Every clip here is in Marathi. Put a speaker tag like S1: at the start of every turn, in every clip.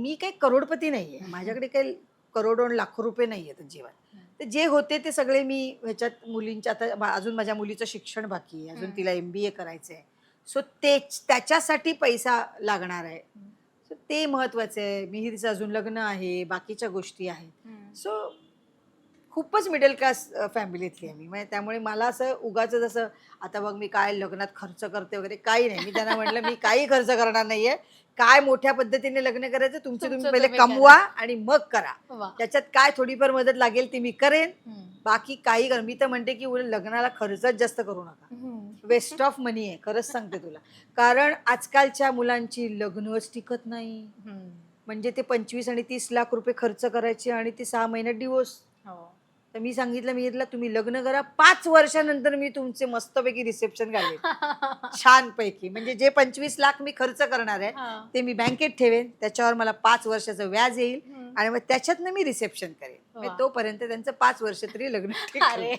S1: मी काही करोडपती नाहीये, माझ्याकडे काही करोडो लाखो रुपये नाहीये जीवन. तर जे होते ते सगळे मी ह्याच्यात मुलींच्या आता अजून माझ्या मुलीचं शिक्षण बाकी आहे, अजून तिला MBA करायचं आहे. सो त्याच्यासाठी पैसा लागणार आहे. सो ते महत्वाचं आहे. मिहिरचं अजून लग्न आहे, बाकीच्या गोष्टी आहेत. सो खूपच मिडल क्लास फॅमिलीतली आहे मी. म्हणजे त्यामुळे मला असं उगाच जसं आता बघ मी काय लग्नात खर्च करते वगैरे काही नाही. मी त्यांना म्हटलं मी काही खर्च करणार नाहीये. काय मोठ्या पद्धतीने लग्न करायचं तुमचे तुम्ही
S2: तुमचं
S1: पहिले
S2: तुम्ही करा.
S1: कमवा आणि मग करा.
S2: वा.
S1: त्याच्यात काय थोडीफार मदत लागेल ती मी करेन.
S2: हम्म.
S1: बाकी काही मी तर म्हणते की उलट लग्नाला खर्चच जास्त करू नका.
S2: हम्म.
S1: वेस्ट ऑफ मनी आहे खरंच सांगते तुला. कारण आजकालच्या मुलांची लग्नच टिकत नाही.
S2: हम्म.
S1: म्हणजे ते 25 आणि 30 लाख रुपये खर्च करायचे आणि ते 6 महिन्यात डिवोर्स.
S2: हो.
S1: तर मी सांगितलं मी तुम्ही लग्न करा 5 वर्षानंतर मी तुमचे मस्तपैकी रिसेप्शन घालेन छानपैकी. म्हणजे जे 25 लाख मी खर्च करणार आहे
S2: हा.
S1: ते मी बँकेत ठेवेन, त्याच्यावर मला 5 वर्षाचं व्याज येईल
S2: हम्म.
S1: आणि मग त्याच्यातनं मी रिसेप्शन करेन. म्हणजे
S2: वा.
S1: तोपर्यंत त्यांचं 5 वर्ष तरी लग्न टिकलं.
S2: अरे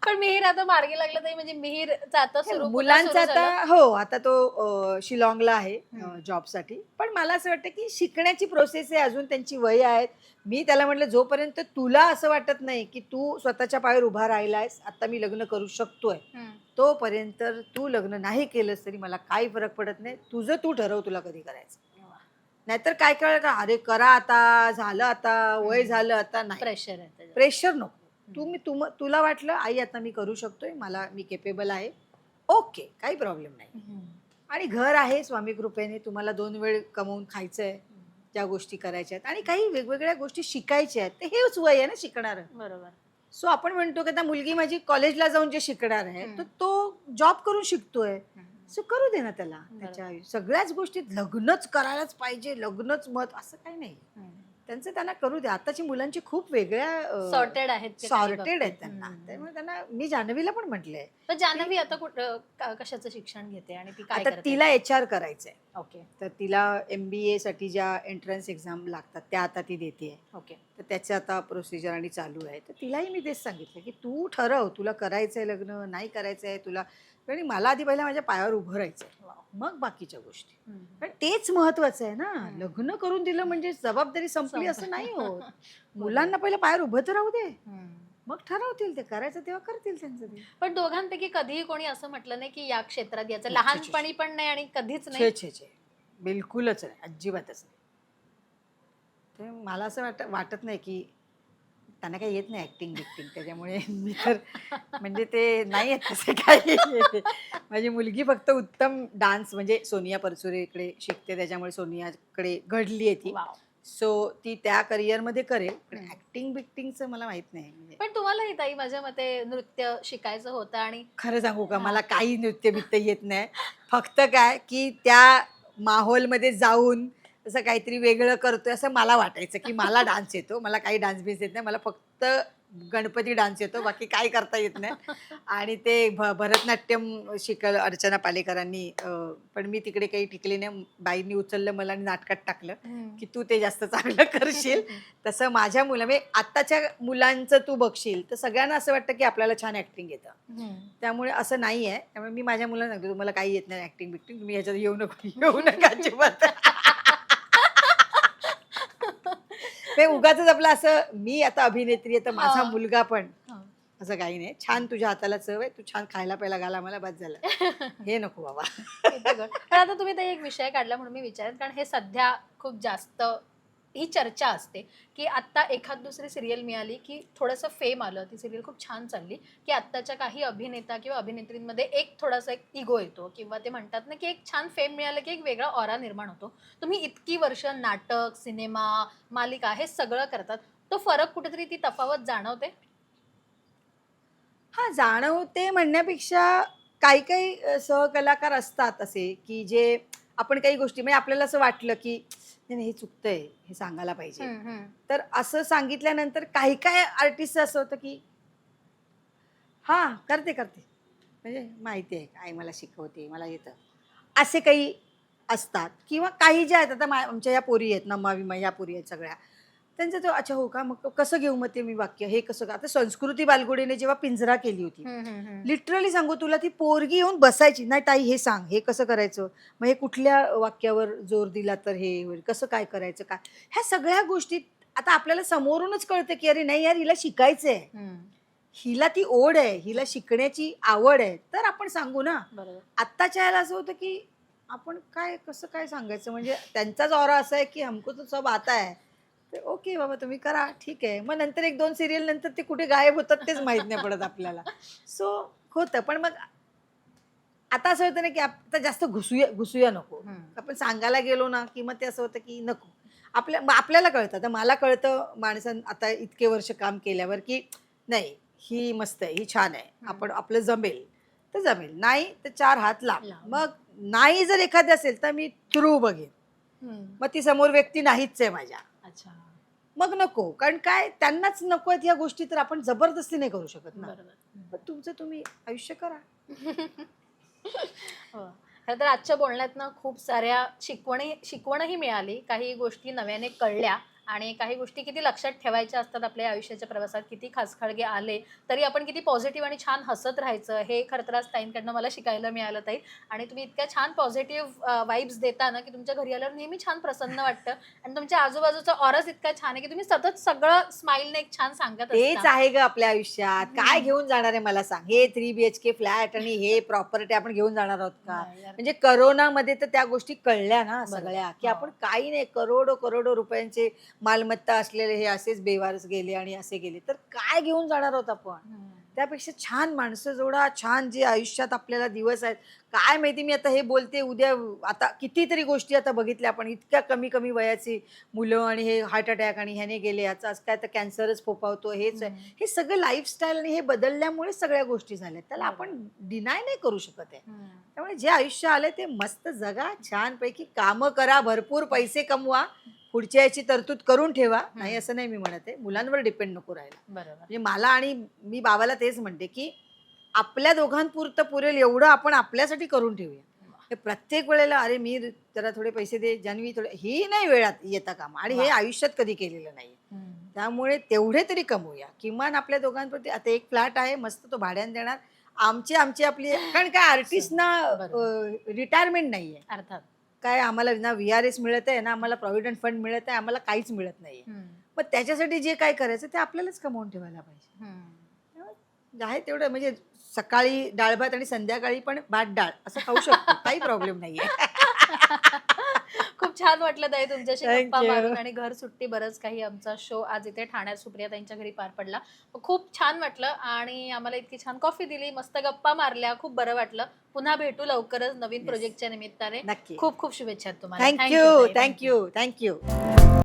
S2: पण मिहीर आता मार्गी लागलं तरी म्हणजे मिहीरचा आता सुरू
S1: मुलांचा आता हो आता तो शिलाँगला आहे
S2: हम्म.
S1: जॉबसाठी. पण मला असं वाटतं की शिकण्याची प्रोसेस आहे, अजून त्यांची वय आहेत. मी त्याला म्हटलं जोपर्यंत तुला असं वाटत नाही की तू स्वतःच्या पायावर उभा राहिलायस, आता मी लग्न करू शकतोय, तोपर्यंत तू लग्न नाही केलंस तरी मला काही फरक पडत नाही. तुझं तू ठरव तुला कधी करायचं. नाहीतर काय कळलं का अरे करा आता झालं आता वय झालं आता नाही.
S2: प्रेशर आहे
S1: प्रेशर नको. तुला वाटलं आई आता मी करू शकतोय, मला मी केपेबल आहे, ओके काही प्रॉब्लेम नाही. आणि घर आहे स्वामी कृपेने, तुम्हाला 2 वेळ कमवून खायचंय, ज्या गोष्टी करायच्या आहेत आणि काही वेगवेगळ्या गोष्टी शिकायच्या आहेत. ते हेच वय आहे ना शिकणार.
S2: बरोबर.
S1: सो आपण म्हणतो की आता मुलगी माझी कॉलेजला जाऊन जे शिकणार आहे तर तो जॉब करून शिकतोय. सो करू दे ना त्याला त्याच्या सगळ्याच गोष्टीत लग्नच करायलाच पाहिजे, लग्नच मत असं काही नाही. त्यांचं त्यांना करू दे. आताची मुलांची खूप वेगळ्या
S2: सॉर्टेड आहेत
S1: सॉर्टेड आहेत त्यांना. त्यामुळे त्यांना मी जान्हवीला पण म्हटलंय.
S2: पण जान्हवी आता कशाचं शिक्षण घेते आणि ती काय
S1: आता
S2: करते?
S1: तिला HR करायचंय.
S2: ओके.
S1: तर तिला MBA साठी ज्या एंट्रन्स एक्झाम लागतात त्या आता ती देते.
S2: ओके.
S1: तर त्याचं आता प्रोसिजर आणि चालू आहे. तर तिलाही मी तेच सांगितलं की तू ठरव तुला करायचंय लग्न नाही करायचंय तुला. आणि मला आधी पहिला माझ्या पायावर उभं राहायचंय, मग बाकीच्या गोष्टी. पण तेच महत्वाचं आहे ना. लग्न करून दिलं म्हणजे जबाबदारी संपली असं नाही होत. मुलांना पहिलं पायावर उभं तर राहू दे, मग ठरवतील ते करायचं तेव्हा करतील त्यांचं ते.
S2: पण दोघांपैकी कधीही कोणी असं म्हटलं नाही की या क्षेत्रात याचं लहानपणी पण नाही आणि कधीच नाही?
S1: छे बिलकुलच नाही, अजिबातच नाही. ते मला असं वाटत नाही की त्यांना काही येत नाही ऍक्टिंग बिक्टिंग, त्याच्यामुळे मी तर म्हणजे ते नाही येत तसे काही. माझी मुलगी फक्त उत्तम डान्स म्हणजे सोनिया परचुरेकडे शिकते, त्याच्यामुळे सोनियाकडे घडली आहे ती. सो ती त्या करिअरमध्ये करेल, पण ऍक्टिंग बिक्टिंगचं मला माहित नाही.
S2: पण तुम्हालाही ताई माझ्या मते नृत्य शिकायचं होतं आणि
S1: खरं सांगू का मला काही नृत्य बित्य येत नाही. फक्त काय की त्या माहोलमध्ये जाऊन असं काहीतरी वेगळं करतोय असं मला वाटायचं की मला डान्स येतो. मला काही डान्स बीन्स येत नाही. मला फक्त गणपती डान्स येतो, बाकी काही करता येत नाही. आणि ते भरतनाट्यम शिकल अर्चना पालेकरांनी, पण मी तिकडे काही टिकले नाही. बाईंनी उचललं मला आणि नाटकात टाकलं की तू ते जास्त चांगलं करशील. तसं माझ्या म्हणजे आत्ताच्या मुलांचं तू बघशील तर सगळ्यांना असं वाटतं की आपल्याला छान ऍक्टिंग येतं. त्यामुळे असं नाही आहे. त्यामुळे मी माझ्या मुलांना सांगते तुम्हाला काही येत नाही ऍक्टिंग बिक्टिंग, तुम्ही ह्याच्यात येऊ नका अजिबात. उगाच आपलं असं मी आता अभिनेत्री आहे तर माझा मुलगा पण असं काही नाही. छान तुझ्या हाताला चव आहे, तू छान खायला प्यायला घाला मला बस झालं. हे नको बाबा.
S2: पण आता तुम्ही ते एक विषय काढला म्हणून मी विचारेन, कारण हे सध्या खूप जास्त ही चर्चा असते की आता एखाद दुसरी सिरियल मिळाली की थोडंसं फेम आलं, ती सिरियल खूप छान चालली की आत्ताच्या काही अभिनेता किंवा अभिनेत्रींमध्ये एक थोडासा एक इगो येतो किंवा ते म्हणतात ना की एक छान फेम मिळालं की एक वेगळा ऑरा निर्माण होतो. तुम्ही इतकी वर्ष नाटक, सिनेमा, मालिका हे सगळं करतात, तो फरक कुठेतरी ती तफावत जाणवते?
S1: हा जाणवते म्हणण्यापेक्षा काही काही सहकलाकार असतात असे की जे आपण काही गोष्टी म्हणजे आपल्याला असं वाटलं की नाही हे चुकतंय, हे सांगायला पाहिजे. तर असं सांगितल्यानंतर काही काही आर्टिस्ट असं होतं की हा करते म्हणजे माहिती आहे आई मला शिकवते मला येतं, असे काही असतात. किंवा काही ज्या आहेत आता आमच्या या पोरी आहेत, नमा विमा या पोरी आहेत सगळ्या, त्यांचं तो अच्छा हो का, मग कसं घेऊ मग ते मी वाक्य, हे कसं का. आता संस्कृती बालगुडीने जेव्हा पिंजरा केली होती, लिटरली सांगू तुला, ती पोरगी येऊन बसायची, नाही ताई हे सांग, हे कसं करायचं, मग हे कुठल्या वाक्यावर जोर दिला तर हे होईल, कसं काय करायचं, काय ह्या सगळ्या गोष्टी आता आपल्याला समोरूनच कळते की अरे नाही यार, हिला शिकायचंय, हिला ती ओढ आहे, हिला शिकण्याची आवड आहे, तर आपण सांगू ना.
S2: बरोबर.
S1: आत्ताच्या याला असं होतं की आपण काय कसं काय सांगायचं, म्हणजे त्यांचाच ऑरा असा आहे की हमको तो सब आता है, तर ओके बाबा तुम्ही करा, ठीक आहे. मग नंतर 1-2 सिरियल नंतर ते कुठे गायब होतात तेच माहित नाही पडत आपल्याला. सो होतं, पण मग आता असं होतं ना की आता जास्त घुसूया नको. आपण सांगायला गेलो ना की मग ते असं होतं की नको. मग आपल्याला कळतं, आता मला कळतं माणसं आता इतके वर्ष काम केल्यावर की नाही ही मस्त आहे, ही छान आहे, आपण आपलं जमेल तर जमेल, नाही तर 4 हात लांब. मग नाही जर एखादी असेल तर मी थ्रू बघेन, मग ती समोर व्यक्ती नाहीच आहे माझ्या,
S2: अच्छा.
S1: मग नको. कारण काय त्यांनाच नको आहेत ह्या गोष्टी, तर आपण जबरदस्ती नाही करू शकत ना.
S2: बरोबर.
S1: पण तुमचं तुम्ही आयुष्य करा.
S2: हो. खरं तर आजच्या बोलण्यातनं खूप साऱ्या शिकवणही मिळाली, काही गोष्टी नव्याने कळल्या आणि काही गोष्टी किती लक्षात ठेवायच्या असतात आपल्या आयुष्याच्या प्रवासात. किती खचखळगे आले तरी आपण किती पॉझिटिव्ह आणि छान हसत राहायचं, हे खरं तर आज ताईंकडनं मला शिकायला मिळालं ताई. आणि तुम्ही इतक्या छान पॉझिटिव्ह वाइब्स देता ना, की तुमच्या घरी आल्यावर नेहमी छान प्रसन्न वाटतं आणि तुमच्या आजूबाजूचा ऑराच इतका छान आहे की तुम्ही सतत सगळं स्माईलने एक छान सांगत
S1: तेच
S2: असता.
S1: आहे ग आपल्या आयुष्यात. काय घेऊन जाणार आहे मला सांग? हे 3 BHK फ्लॅट आणि हे प्रॉपर्टी आपण घेऊन जाणार आहोत का?
S2: नाही यार.
S1: म्हणजे करोनामध्ये तर त्या गोष्टी कळल्या ना
S2: बरोबर.
S1: सगळ्या, की
S2: हो.
S1: आपण काही नाही, करोडो करोडो रुपयांचे मालमत्ता असलेले हे असेच बेवारस गेले आणि असे गेले, तर काय घेऊन जाणार आहोत आपण? त्यापेक्षा छान माणसं जोडा, छान जे आयुष्यात आपल्याला दिवस आहेत. काय माहिती, मी आता हे बोलते, उद्या आता कितीतरी गोष्टी आता बघितल्या आपण, इतक्या कमी कमी वयाची मुलं आणि हे हार्ट अटॅक आणि ह्याने गेले, याचा आज काय तर कॅन्सरच फोपावतो, हेच आहे. हे सगळं लाईफस्टाईल आणि हे बदलल्यामुळे सगळ्या गोष्टी झाल्या, त्याला आपण डिनाय नाही करू शकत आहे. त्यामुळे जे आयुष्य आलंय ते मस्त जगा, छानपैकी कामं करा, भरपूर पैसे कमवा, पुढच्या याची तरतूद करून ठेवा. नाही असं नाही मी म्हणत आहे, मुलांवर डिपेंड नको राहायला.
S2: बरोबर.
S1: म्हणजे मला आणि मी बाबाला तेच म्हणते की आपल्या दोघांपुरतं पुरेल एवढं आपण आपल्यासाठी करून ठेवूया. हे प्रत्येक वेळेला अरे मी जरा थोडे पैसे दे, जान्हवी थोडे, ही नाही वेळात येता काम, आणि हे आयुष्यात कधी केलेलं नाही. त्यामुळे तेवढे तरी कमवूया किमान आपल्या दोघांपुरती. आता एक फ्लॅट आहे मस्त, तो भाड्याने देणार, आमची आमची आपली. कारण काय आर्टिस्टना रिटायरमेंट नाहीये,
S2: अर्थात.
S1: काय आम्हाला ना VRS मिळत आहे ना आम्हाला प्रॉव्हिडंट फंड मिळत आहे, आम्हाला काहीच मिळत नाहीये. मग त्याच्यासाठी जे काय करायचं ते आपल्यालाच कमवून ठेवायला पाहिजे. आहे तेवढं, म्हणजे सकाळी डाळ भात आणि संध्याकाळी पण भात डाळ असं खाऊ शकतो, काही प्रॉब्लेम नाहीये.
S2: खूप छान वाटलं ताई तुमच्याशी
S1: Thank
S2: गप्पा
S1: you.
S2: मारून आणि घर सुट्टी बरंच काही आमचा शो आज इथे ठाण्यात सुप्रिया ताईंच्या घरी पार पडला. खूप छान वाटलं आणि आम्हाला इतकी छान कॉफी दिली, मस्त गप्पा मारल्या, खूप बरं वाटलं. पुन्हा भेटू लवकरच नवीन प्रोजेक्टच्या निमित्ताने.
S1: नक्की.
S2: खूप खूप शुभेच्छा तुम्हाला.
S1: थँक्यू
S2: ताई.
S1: Thank you thank you.